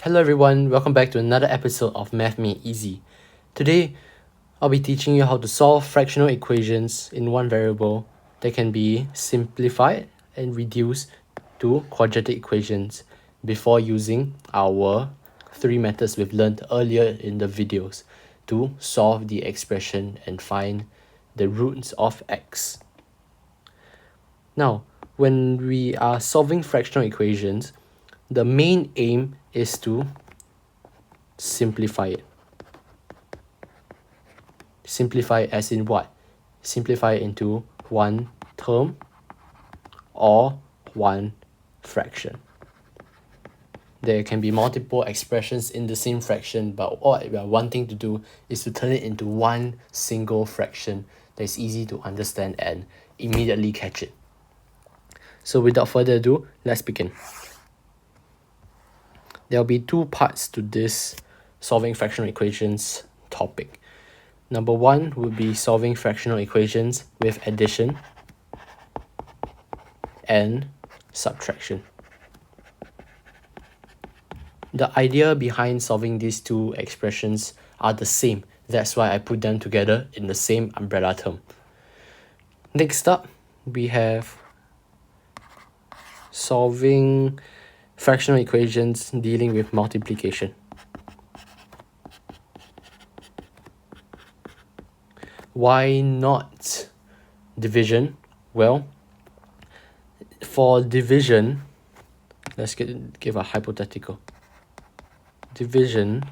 Hello everyone, welcome back to another episode of Math Made Easy. Today, I'll be teaching you how to solve fractional equations in one variable that can be simplified and reduced to quadratic equations before using our three methods we've learned earlier in the videos to solve the expression and find the roots of x. Now, when we are solving fractional equations, the main aim is to simplify it. Simplify it as in what? Simplify it into one term or one fraction. There can be multiple expressions in the same fraction, but what we are wanting to do is to turn it into one single fraction that is easy to understand and immediately catch it. So without further ado, let's begin. There will be two parts to this solving fractional equations topic. Number one would be solving fractional equations with addition and subtraction. The idea behind solving these two expressions are the same. That's why I put them together in the same umbrella term. Next up, we have solving fractional equations dealing with multiplication. Why not division? Well, for division, let's give a hypothetical. Division,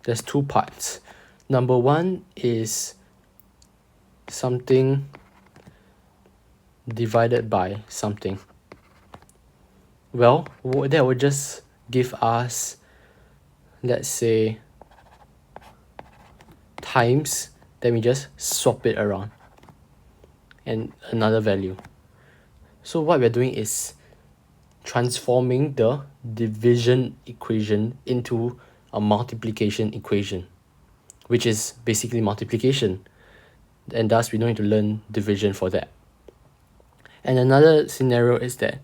there's two parts. Number one is something divided by something. Well, that would just give us, let's say, times, then we just swap it around and another value. So what we're doing is transforming the division equation into a multiplication equation, which is basically multiplication, and thus we don't need to learn division for that. And another scenario is that,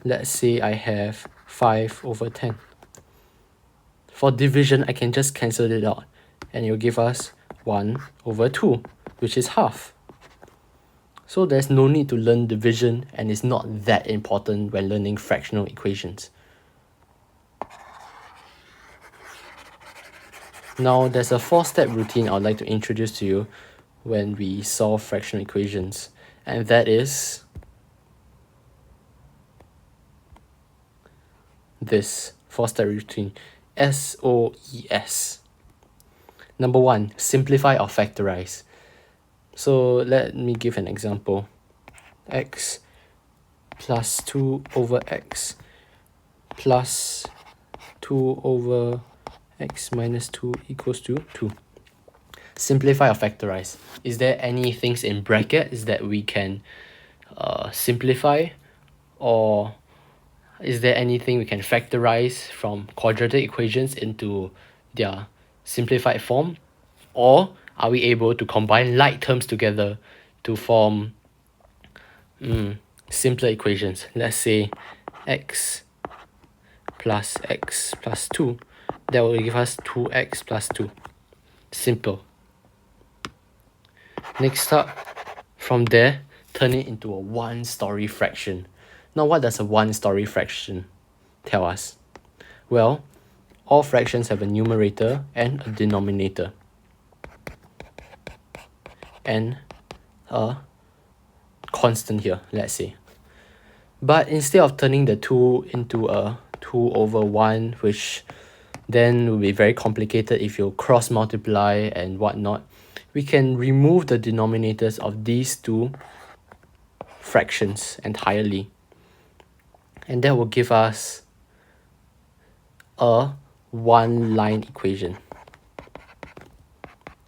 let's say I have 5 over 10. For division, I can just cancel it out, and it will give us 1 over 2, which is half. So there's no need to learn division, and it's not that important when learning fractional equations. Now, there's a 4-step routine I'd like to introduce to you when we solve fractional equations, and that is this 4-step routine, SOES. Number one, simplify or factorize. So let me give an example. X plus 2 over x plus 2 over x minus 2 equals to 2. Simplify or factorize. Is there any things in brackets that we can simplify, or is there anything we can factorize from quadratic equations into their simplified form? Or are we able to combine like terms together to form simpler equations? Let's say x plus 2. That will give us 2x plus 2. Simple. Next up, from there, turn it into a one-story fraction. Now, what does a one-story fraction tell us? Well, all fractions have a numerator and a denominator, and a constant here, let's say. But instead of turning the 2 into a 2 over 1, which then will be very complicated if you cross multiply and whatnot, we can remove the denominators of these two fractions entirely, and that will give us a one-line equation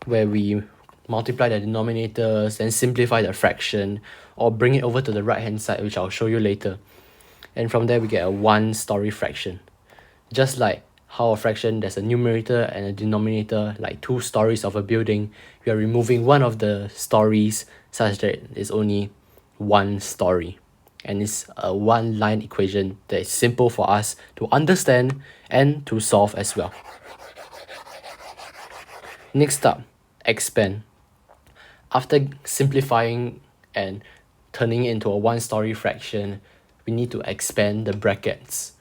where we multiply the denominators and simplify the fraction, or bring it over to the right hand side, which I'll show you later, and from there we get a one-story fraction. Just like how a fraction, there's a numerator and a denominator, like 2 stories of a building, we are removing one of the stories such that it's only 1 story, and it's a one-line equation that is simple for us to understand and to solve as well. Next up, expand. After simplifying and turning it into a one-story fraction, we need to expand the brackets.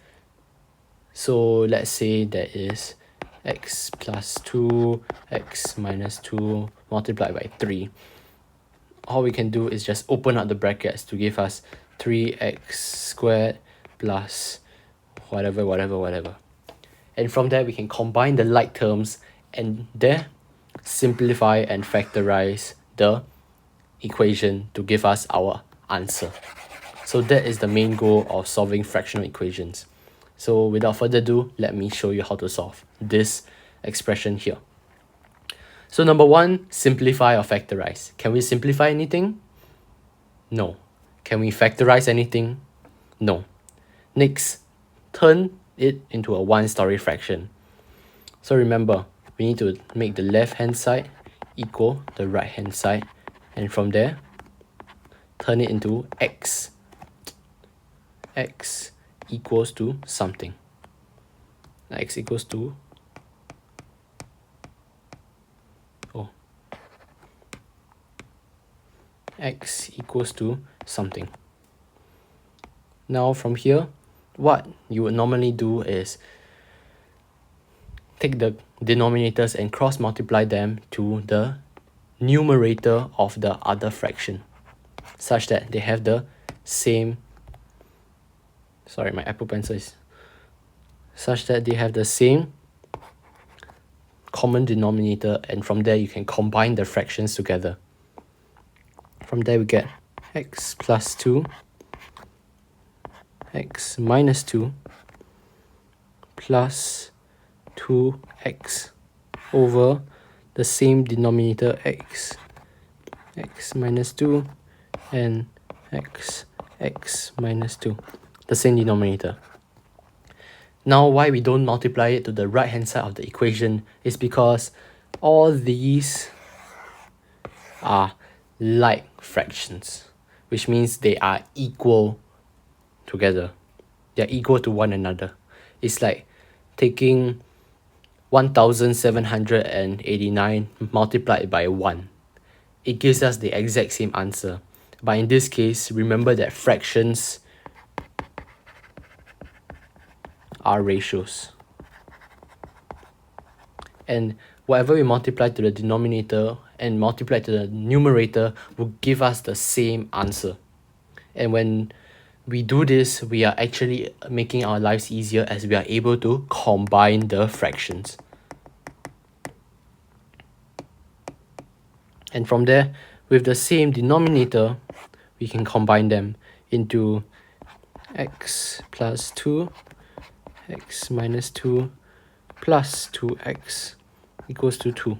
So let's say there is x plus 2, x minus 2 multiplied by 3. All we can do is just open up the brackets to give us 3x squared plus whatever. And from there we can combine the like terms and there simplify and factorize the equation to give us our answer. So that is the main goal of solving fractional equations. So without further ado, let me show you how to solve this expression here. So number one, simplify or factorize. Can we simplify anything? No. Can we factorize anything? No. Next, turn it into a one-story fraction. So remember, we need to make the left-hand side equal the right-hand side, and from there, turn it into x. X equals to something. X equals to x equals to something. Now from here, what you would normally do is take the denominators and cross multiply them to the numerator of the other fraction such that they have the same such that they have the same common denominator, and from there you can combine the fractions together. From there we get x plus 2, x minus 2 plus 2x over the same denominator x minus 2 and x minus 2, the same denominator. Now why we don't multiply it to the right hand side of the equation is because all these are like fractions, which means they are equal together. They are equal to one another. It's like taking 1789 multiplied by 1. It gives us the exact same answer. But in this case, remember that fractions are ratios. And whatever we multiply to the denominator and multiply to the numerator will give us the same answer. And when we do this, we are actually making our lives easier as we are able to combine the fractions. And from there, with the same denominator, we can combine them into x plus 2, x minus 2 plus 2x equals to 2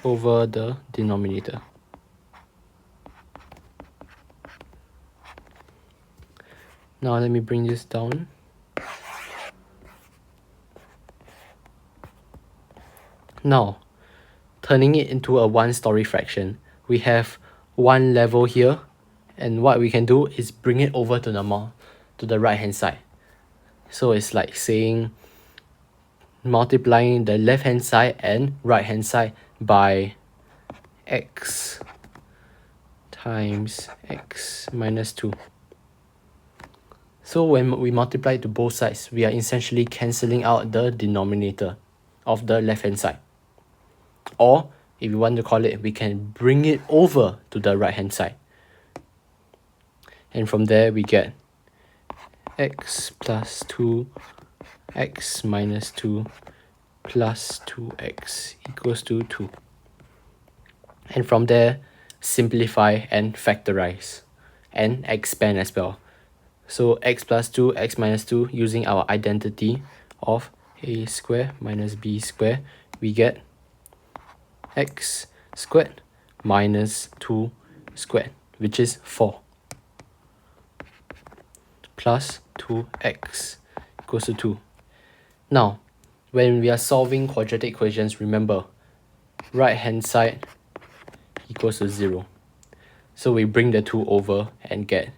over the denominator. Now let me bring this down. Now, turning it into a one-story fraction, we have one level here, and what we can do is bring it over to the right-hand side. So it's like saying multiplying the left-hand side and right-hand side by x times x minus 2. So when we multiply to both sides, we are essentially cancelling out the denominator of the left-hand side. Or, if you want to call it, we can bring it over to the right-hand side. And from there, we get x plus 2, x minus 2 plus 2x equals to 2. And from there, simplify and factorize and expand as well. So x plus 2, x minus 2, using our identity of a square minus b square, we get x squared minus 2 squared, which is 4, plus 2x equals to 2. Now, when we are solving quadratic equations, remember, right hand side equals to 0. So we bring the 2 over and get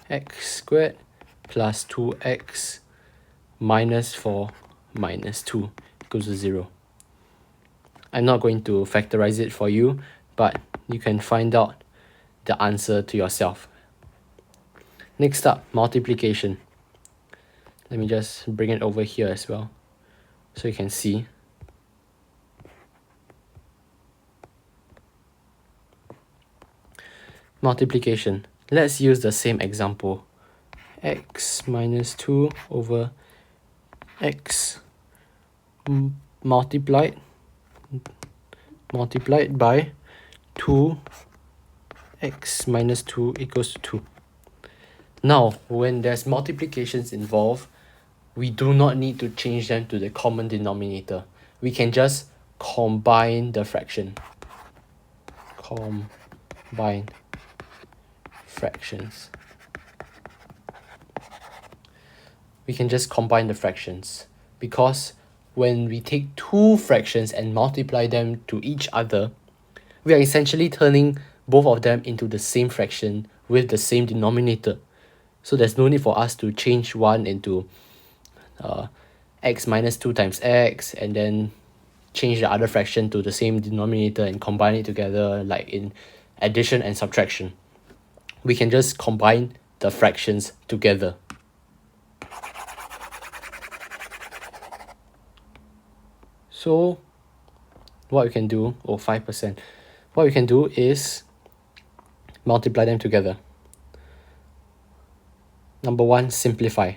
x squared plus 2x minus 4 minus 2 equals to 0. I'm not going to factorize it for you, but you can find out the answer to yourself. Next up, multiplication. Let me just bring it over here as well, so you can see. Multiplication. Let's use the same example. X minus 2 over x multiplied by 2x minus 2 equals to 2. Now, when there's multiplications involved, we do not need to change them to the common denominator. We can just combine the fraction. Combine fractions. We can just combine the fractions, because when we take two fractions and multiply them to each other, we are essentially turning both of them into the same fraction with the same denominator. So there's no need for us to change one into x minus 2 times x, and then change the other fraction to the same denominator and combine it together like in addition and subtraction. We can just combine the fractions together. So what we can do, 5%, what we can do is multiply them together. Number 1, simplify.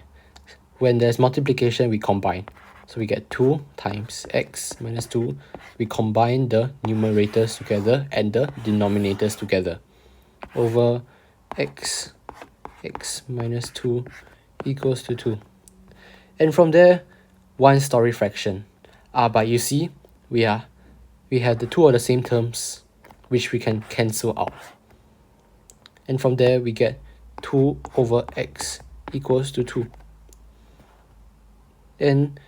When there's multiplication, we combine. So we get 2 times x minus 2. We combine the numerators together and the denominators together. Over x minus 2 equals to 2. And from there, one story fraction. But you see, we have the two of the same terms, which we can cancel out. And from there, we get 2 over x equals to 2. And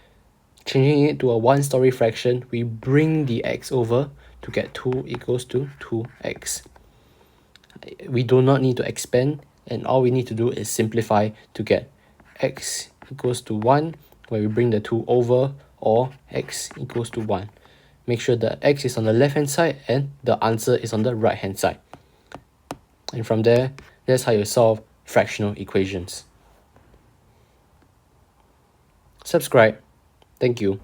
changing it to a one-story fraction, we bring the x over to get 2 equals to 2x. We do not need to expand, and all we need to do is simplify to get x equals to 1, where we bring the 2 over, or x equals to 1. Make sure the x is on the left-hand side and the answer is on the right-hand side. And from there, that's how you solve fractional equations. Subscribe. Thank you.